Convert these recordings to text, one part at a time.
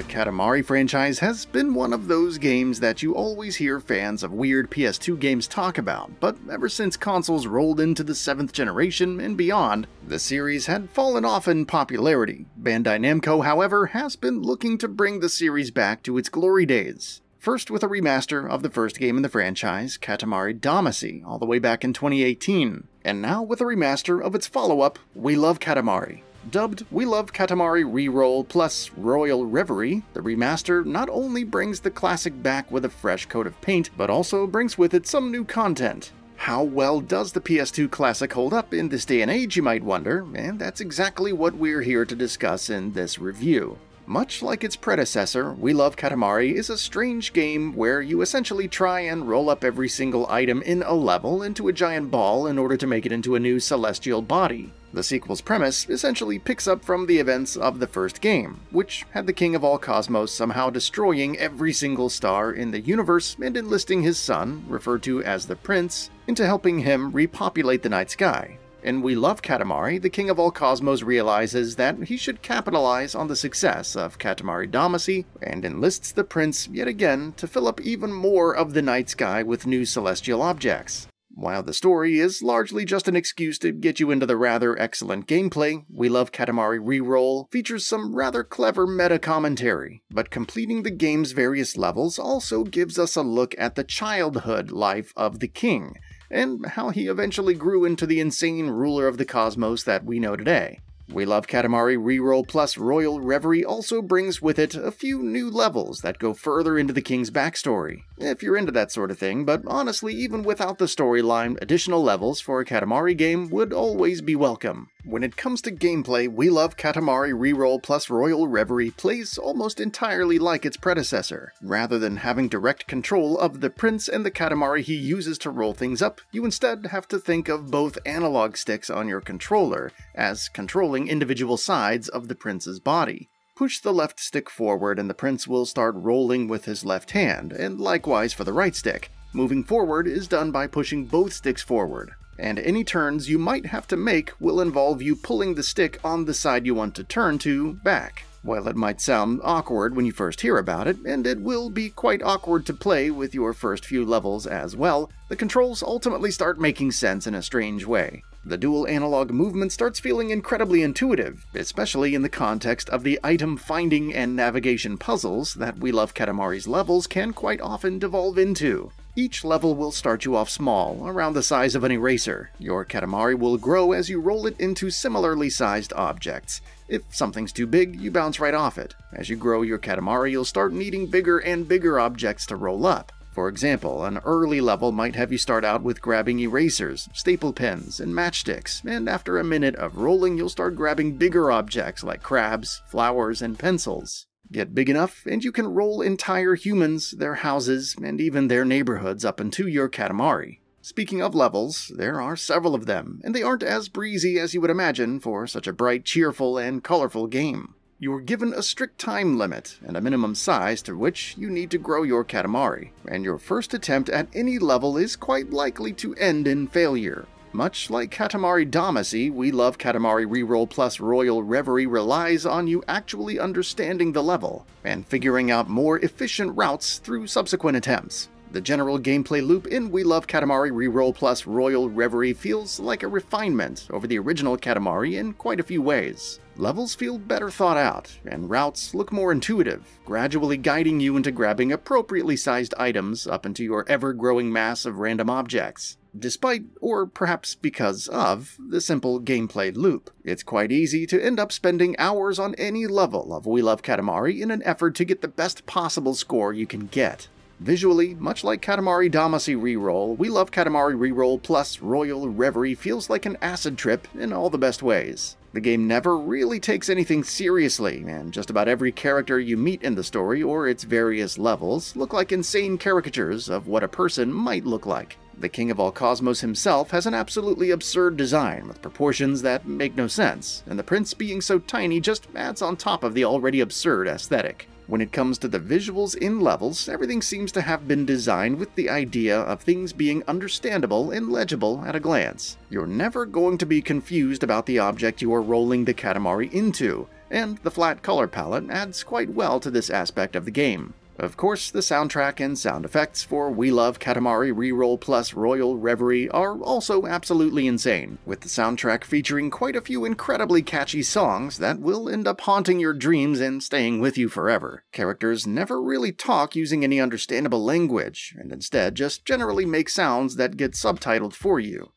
The Katamari franchise has been one of those games that you always hear fans of weird PS2 games talk about, but ever since consoles rolled into the 7th generation and beyond, the series had fallen off in popularity. Bandai Namco, however, has been looking to bring the series back to its glory days. First with a remaster of the first game in the franchise, Katamari Damacy, all the way back in 2018, and now with a remaster of its follow-up, We Love Katamari. Dubbed We Love Katamari REROLL plus Royal Reverie, the remaster not only brings the classic back with a fresh coat of paint, but also brings with it some new content. How well does the PS2 classic hold up in this day and age, you might wonder, and that's exactly what we're here to discuss in this review. Much like its predecessor, We Love Katamari is a strange game where you essentially try and roll up every single item in a level into a giant ball in order to make it into a new celestial body. The sequel's premise essentially picks up from the events of the first game, which had the King of all Cosmos somehow destroying every single star in the universe and enlisting his son, referred to as the Prince, into helping him repopulate the night sky. In We Love Katamari, the King of all Cosmos realizes that he should capitalize on the success of Katamari Damacy and enlists the Prince yet again to fill up even more of the night sky with new celestial objects. While the story is largely just an excuse to get you into the rather excellent gameplay, We Love Katamari REROLL features some rather clever meta-commentary, but completing the game's various levels also gives us a look at the childhood life of the king, and how he eventually grew into the insane ruler of the cosmos that we know today. We Love Katamari REROLL plus Royal Reverie also brings with it a few new levels that go further into the king's backstory, if you're into that sort of thing, but honestly, even without the storyline, additional levels for a Katamari game would always be welcome. When it comes to gameplay, We Love Katamari REROLL plus Royal Reverie plays almost entirely like its predecessor. Rather than having direct control of the prince and the Katamari he uses to roll things up, you instead have to think of both analog sticks on your controller as controlling individual sides of the prince's body. Push the left stick forward and the prince will start rolling with his left hand, and likewise for the right stick. Moving forward is done by pushing both sticks forward, and any turns you might have to make will involve you pulling the stick on the side you want to turn to back. While it might sound awkward when you first hear about it, and it will be quite awkward to play with your first few levels as well, the controls ultimately start making sense in a strange way. The dual analog movement starts feeling incredibly intuitive, especially in the context of the item finding and navigation puzzles that We Love Katamari's levels can quite often devolve into. Each level will start you off small, around the size of an eraser. Your Katamari will grow as you roll it into similarly sized objects. If something's too big, you bounce right off it. As you grow your Katamari, you'll start needing bigger and bigger objects to roll up. For example, an early level might have you start out with grabbing erasers, staple pens, and matchsticks, and after a minute of rolling you'll start grabbing bigger objects like crabs, flowers, and pencils. Get big enough, and you can roll entire humans, their houses, and even their neighborhoods up into your Katamari. Speaking of levels, there are several of them, and they aren't as breezy as you would imagine for such a bright, cheerful, and colorful game. You are given a strict time limit and a minimum size to which you need to grow your Katamari, and your first attempt at any level is quite likely to end in failure. Much like Katamari Damacy, We Love Katamari REROLL plus Royal Reverie relies on you actually understanding the level and figuring out more efficient routes through subsequent attempts. The general gameplay loop in We Love Katamari REROLL plus Royal Reverie feels like a refinement over the original Katamari in quite a few ways. Levels feel better thought out, and routes look more intuitive, gradually guiding you into grabbing appropriately sized items up into your ever-growing mass of random objects. Despite, or perhaps because of, the simple gameplay loop, it's quite easy to end up spending hours on any level of We Love Katamari in an effort to get the best possible score you can get. Visually, much like Katamari Damacy REROLL, We Love Katamari REROLL plus Royal Reverie feels like an acid trip in all the best ways. The game never really takes anything seriously, and just about every character you meet in the story or its various levels look like insane caricatures of what a person might look like. The King of all Cosmos himself has an absolutely absurd design with proportions that make no sense, and the prince being so tiny just adds on top of the already absurd aesthetic. When it comes to the visuals in levels, everything seems to have been designed with the idea of things being understandable and legible at a glance. You're never going to be confused about the object you are rolling the Katamari into, and the flat color palette adds quite well to this aspect of the game. Of course, the soundtrack and sound effects for We Love Katamari REROLL plus Royal Reverie are also absolutely insane, with the soundtrack featuring quite a few incredibly catchy songs that will end up haunting your dreams and staying with you forever. Characters never really talk using any understandable language, and instead just generally make sounds that get subtitled for you.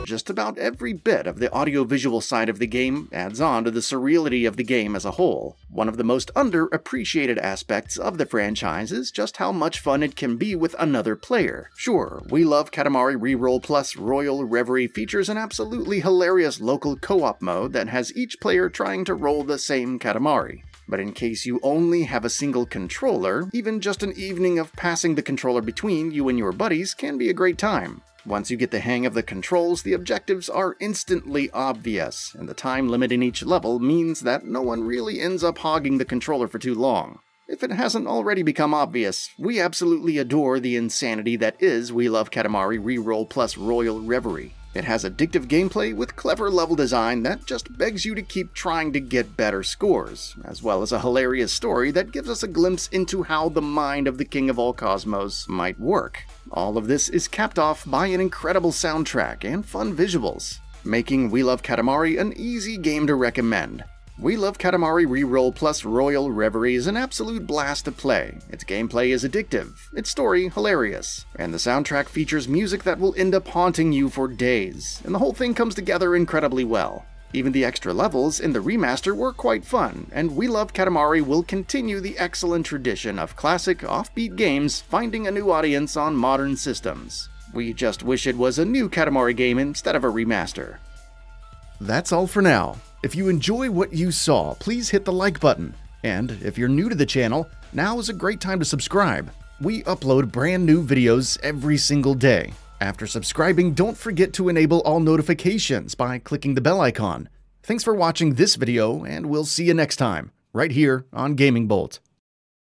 Just about every bit of the audiovisual side of the game adds on to the surreality of the game as a whole. One of the most underappreciated aspects of the franchise is just how much fun it can be with another player. Sure, We Love Katamari REROLL plus Royal Reverie features an absolutely hilarious local co-op mode that has each player trying to roll the same Katamari. But in case you only have a single controller, even just an evening of passing the controller between you and your buddies can be a great time. Once you get the hang of the controls, the objectives are instantly obvious, and the time limit in each level means that no one really ends up hogging the controller for too long. If it hasn't already become obvious, we absolutely adore the insanity that is We Love Katamari REROLL plus Royal Reverie. It has addictive gameplay with clever level design that just begs you to keep trying to get better scores, as well as a hilarious story that gives us a glimpse into how the mind of the King of All Cosmos might work. All of this is capped off by an incredible soundtrack and fun visuals, making We Love Katamari an easy game to recommend. We Love Katamari REROLL plus Royal Reverie is an absolute blast to play. Its gameplay is addictive, its story hilarious, and the soundtrack features music that will end up haunting you for days, and the whole thing comes together incredibly well. Even the extra levels in the remaster were quite fun, and We Love Katamari will continue the excellent tradition of classic, offbeat games finding a new audience on modern systems. We just wish it was a new Katamari game instead of a remaster. That's all for now. If you enjoy what you saw, please hit the like button. And if you're new to the channel, now is a great time to subscribe. We upload brand new videos every single day. After subscribing, don't forget to enable all notifications by clicking the bell icon. Thanks for watching this video, and we'll see you next time, right here on Gaming Bolt.